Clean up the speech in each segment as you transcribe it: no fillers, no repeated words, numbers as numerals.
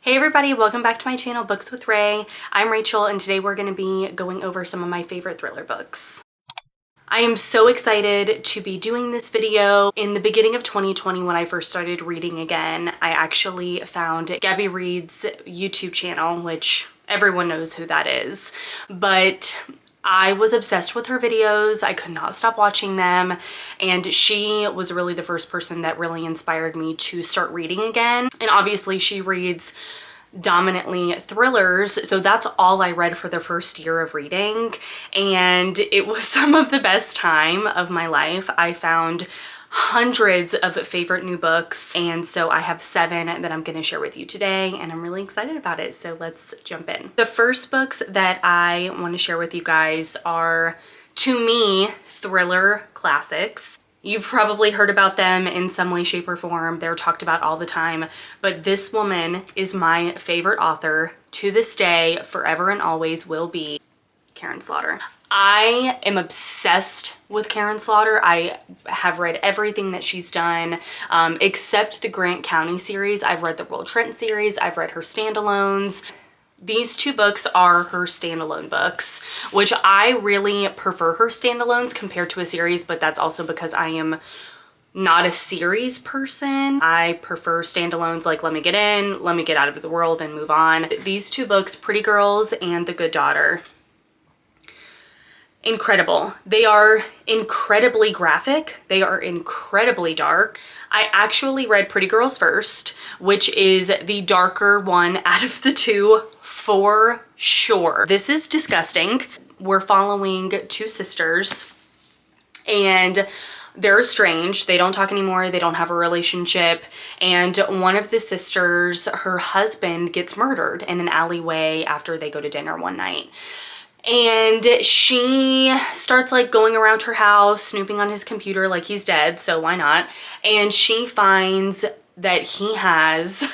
Hey everybody, welcome back to my channel, Books with Ray. I'm Rachel and today we're going to be going over some of my favorite thriller books. I am so excited to be doing this video. In the beginning of 2020, when I first started reading again, I actually found Gabby Reed's YouTube channel, which everyone knows who that is, but I was obsessed with her videos. I could not stop watching them, and she was really the first person that really inspired me to start reading again. And obviously she reads dominantly thrillers, so that's all I read for the first year of reading, and it was some of the best time of my life. I found hundreds of favorite new books, and so I have 7 that I'm going to share with you today, and I'm really excited about it, so let's jump in. The first books that I want to share with you guys are, to me, thriller classics. You've probably heard about them in some way, shape, or form. They're talked about all the time, but this woman is my favorite author to this day, forever and always will be, Karin Slaughter. I am obsessed with Karin Slaughter. I have read everything that she's done, except the Grant County series. I've read the Will Trent series. I've read her standalones. These 2 books are her standalone books, which I really prefer her standalones compared to a series, but that's also because I am not a series person. I prefer standalones, like let me get in, let me get out of the world and move on. These 2 books, Pretty Girls and The Good Daughter, incredible. They are incredibly graphic. They are incredibly dark. I actually read Pretty Girls first, which is the darker one out of the 2 for sure. This is disgusting. We're following 2 sisters and they're estranged. They don't talk anymore. They don't have a relationship. And one of the sisters, her husband gets murdered in an alleyway after they go to dinner one night. And she starts like going around her house, snooping on his computer like he's dead, so why not? And she finds that he has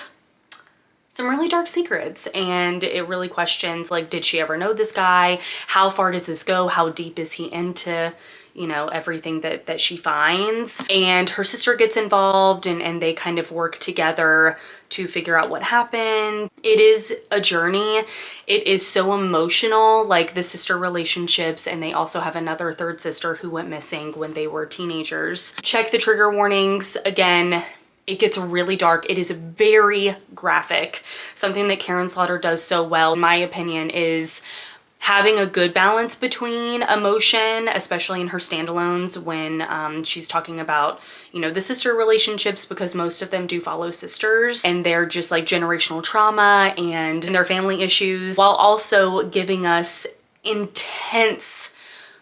some really dark secrets, and it really questions, like, did she ever know this guy? How far does this go? How deep is he into, you know, everything that she finds? And her sister gets involved, and they kind of work together to figure out what happened. It is a journey. It is so emotional, like the sister relationships, and they also have another 3rd sister who went missing when they were teenagers. Check the trigger warnings. Again, it gets really dark. It is very graphic. Something that Karin Slaughter does so well, in my opinion, is having a good balance between emotion, especially in her standalones when she's talking about, you know, the sister relationships, because most of them do follow sisters and they're just like generational trauma and their family issues, while also giving us intense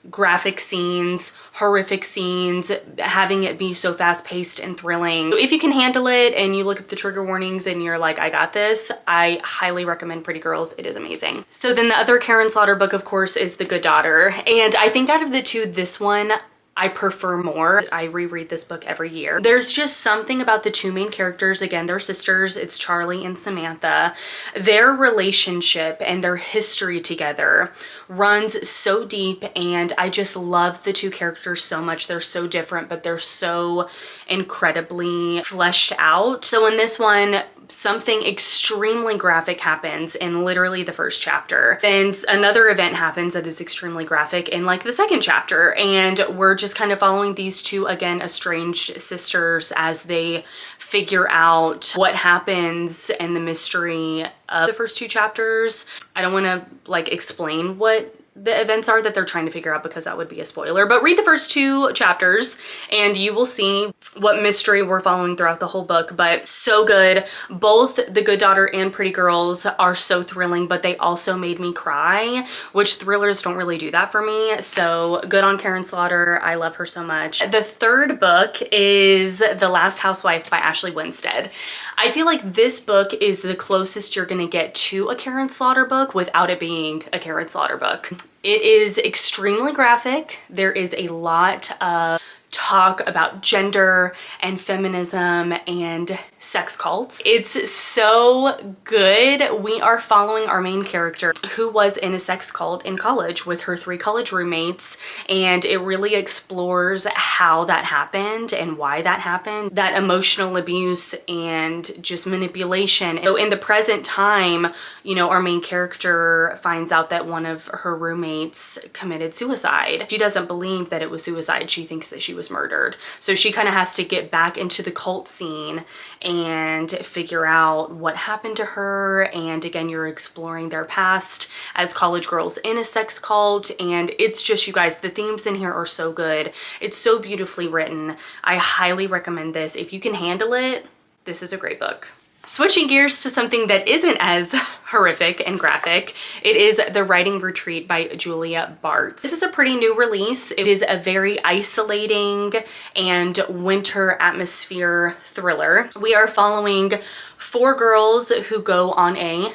graphic scenes, horrific scenes, having it be so fast-paced and thrilling. If you can handle it and you look at the trigger warnings and you're like, I got this, I highly recommend Pretty Girls. It is amazing. So then the other Karin Slaughter book, of course, is The Good Daughter. And I think out of the 2, this one I prefer more. I reread this book every year. There's just something about the 2 main characters. Again, they're sisters. It's Charlie and Samantha. Their relationship and their history together runs so deep, and I just love the 2 characters so much. They're so different, but they're so incredibly fleshed out. So in this one, something extremely graphic happens in literally the 1st chapter. Then another event happens that is extremely graphic in like the 2nd chapter. And we're just kind of following these 2, again, estranged sisters as they figure out what happens and the mystery of the first 2 chapters. I don't want to like explain what the events are that they're trying to figure out because that would be a spoiler, but read the first 2 chapters and you will see what mystery we're following throughout the whole book. But so good. Both The Good Daughter and Pretty Girls are so thrilling, but they also made me cry, which thrillers don't really do that for me. So good on Karin Slaughter. I love her so much. The 3rd book is The Last Housewife by Ashley Winstead. I feel like this book is the closest you're gonna get to a Karin Slaughter book without it being a Karin Slaughter book. It is extremely graphic. There is a lot of talk about gender and feminism and sex cults. It's so good. We are following our main character who was in a sex cult in college with her 3 college roommates, and it really explores how that happened and why that happened, that emotional abuse and just manipulation. So in the present time, you know, our main character finds out that one of her roommates committed suicide. She doesn't believe that it was suicide. She thinks that she was murdered. So she kind of has to get back into the cult scene and figure out what happened to her. And again, you're exploring their past as college girls in a sex cult. And it's just, you guys, the themes in here are so good. It's so beautifully written. I highly recommend this. If you can handle it, this is a great book. Switching gears to something that isn't as horrific and graphic, it is The Writing Retreat by Julia Bartz. This is a pretty new release. It is a very isolating and winter atmosphere thriller. We are following 4 girls who go on a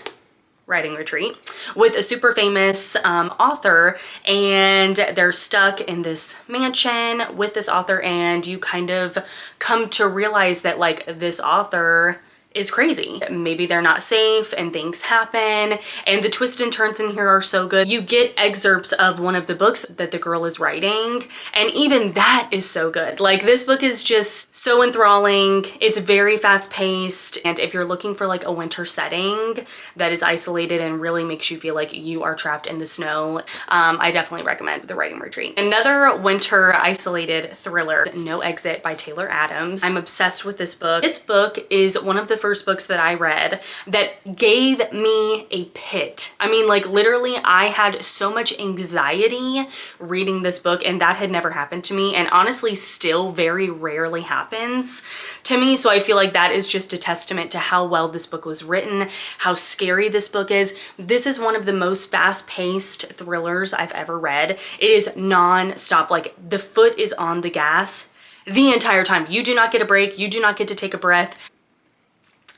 writing retreat with a super famous author, and they're stuck in this mansion with this author, and you kind of come to realize that like this author is crazy. Maybe they're not safe and things happen, and the twists and turns in here are so good. You get excerpts of one of the books that the girl is writing, and even that is so good. Like, this book is just so enthralling. It's very fast paced, and if you're looking for like a winter setting that is isolated and really makes you feel like you are trapped in the snow, I definitely recommend The Writing Retreat. Another winter isolated thriller, No Exit by Taylor Adams. I'm obsessed with this book. This book is one of the first books that I read that gave me a pit. I mean, like, literally I had so much anxiety reading this book, and that had never happened to me, and honestly still very rarely happens to me. So I feel like that is just a testament to how well this book was written, how scary this book is. This is one of the most fast-paced thrillers I've ever read. It is non-stop. Like, the foot is on the gas the entire time. You do not get a break. You do not get to take a breath.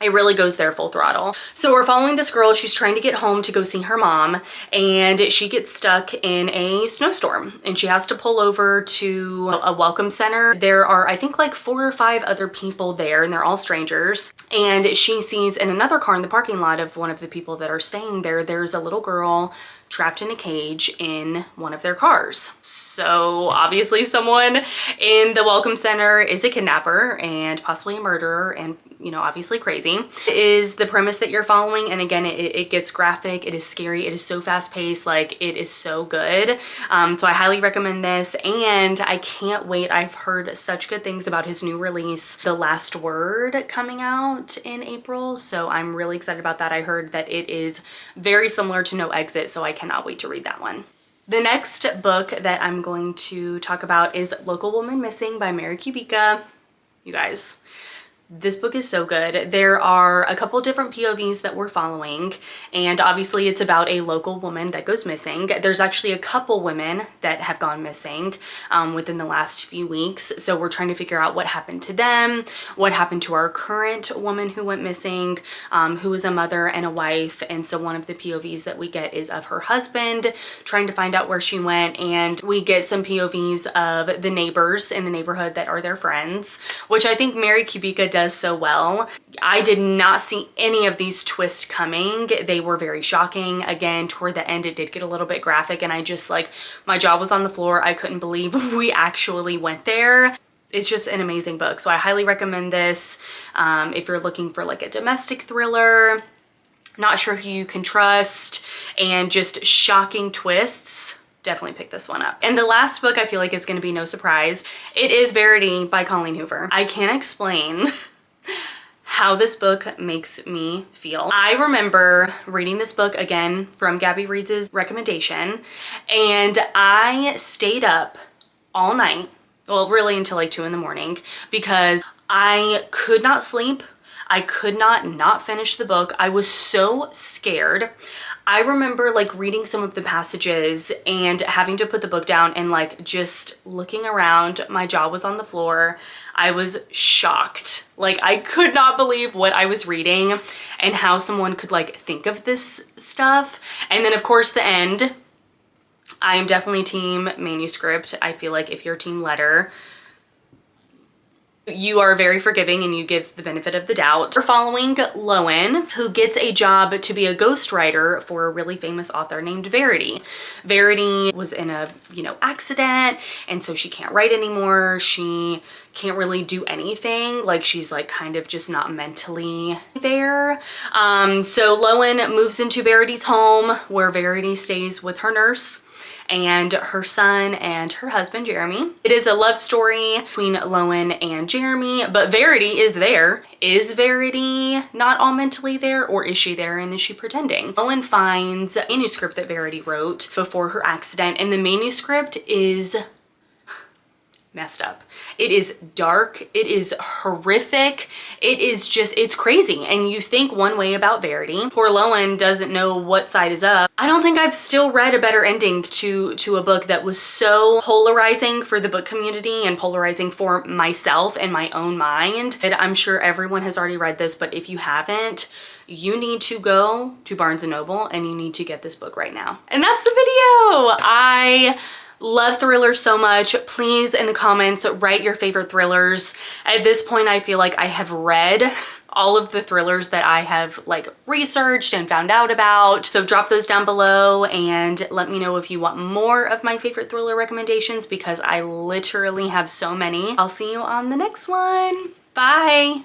It really goes there full throttle. So we're following this girl. She's trying to get home to go see her mom, and she gets stuck in a snowstorm, and she has to pull over to a welcome center. There are, I think, like 4 or 5 other people there, and they're all strangers. And she sees in another car in the parking lot of one of the people that are staying there, there's a little girl trapped in a cage in one of their cars. So obviously someone in the welcome center is a kidnapper and possibly a murderer, and, you know, obviously crazy. It is the premise that you're following, and again, it gets graphic, it is scary, it is so fast-paced, like, it is so good. So I highly recommend this, and I can't wait. I've heard such good things about his new release, The Last Word, coming out in April, so I'm really excited about that. I heard that it is very similar to No Exit, so I cannot wait to read that one. The next book that I'm going to talk about is Local Woman Missing by Mary Kubica. You guys, this book is so good. There are a couple different POVs that we're following, and obviously it's about a local woman that goes missing. There's actually a couple women that have gone missing within the last few weeks, so we're trying to figure out what happened to them, what happened to our current woman who went missing, who is a mother and a wife. And so one of the POVs that we get is of her husband trying to find out where she went, and we get some POVs of the neighbors in the neighborhood that are their friends, which I think Mary Kubica does so well. I did not see any of these twists coming. They were very shocking. Again, toward the end, it did get a little bit graphic, and I just, like, my jaw was on the floor. I couldn't believe we actually went there. It's just an amazing book. So I highly recommend this if you're looking for like a domestic thriller, not sure who you can trust, and just shocking twists. Definitely pick this one up. And the last book I feel like is going to be no surprise. It is Verity by Colleen Hoover. I can't explain how this book makes me feel. I remember reading this book again from Gabby Reeds' recommendation, and I stayed up all night, well, really until like 2 in the morning, because I could not sleep. I could not finish the book. I was so scared. I remember like reading some of the passages and having to put the book down and like just looking around. My jaw was on the floor. I was shocked. Like, I could not believe what I was reading and how someone could like think of this stuff. And then of course the end. I am definitely team manuscript. I feel like if you're team letter, You are very forgiving and you give the benefit of the doubt. We're following Lowen, who gets a job to be a ghostwriter for a really famous author named Verity. Verity was in a, accident, and so she can't write anymore. She can't really do anything. Like, she's like kind of just not mentally there. So Lowen moves into Verity's home, where Verity stays with her nurse and her son and her husband, Jeremy. It is a love story between Lowen and Jeremy, but Verity is there. Is Verity not all mentally there, or is she there and is she pretending? Lowen finds a manuscript that Verity wrote before her accident, and the manuscript is messed up. It is dark. It is horrific. It is just, it's crazy. And you think one way about Verity. Poor Lowen doesn't know what side is up. I don't think I've still read a better ending to a book that was so polarizing for the book community and polarizing for myself and my own mind. And I'm sure everyone has already read this, but if you haven't, you need to go to Barnes & Noble and you need to get this book right now. And that's the video. I love thrillers so much. Please, in the comments, write your favorite thrillers. At this point, I feel like I have read all of the thrillers that I have researched and found out about. So drop those down below and let me know if you want more of my favorite thriller recommendations, because I literally have so many. I'll see you on the next one. Bye.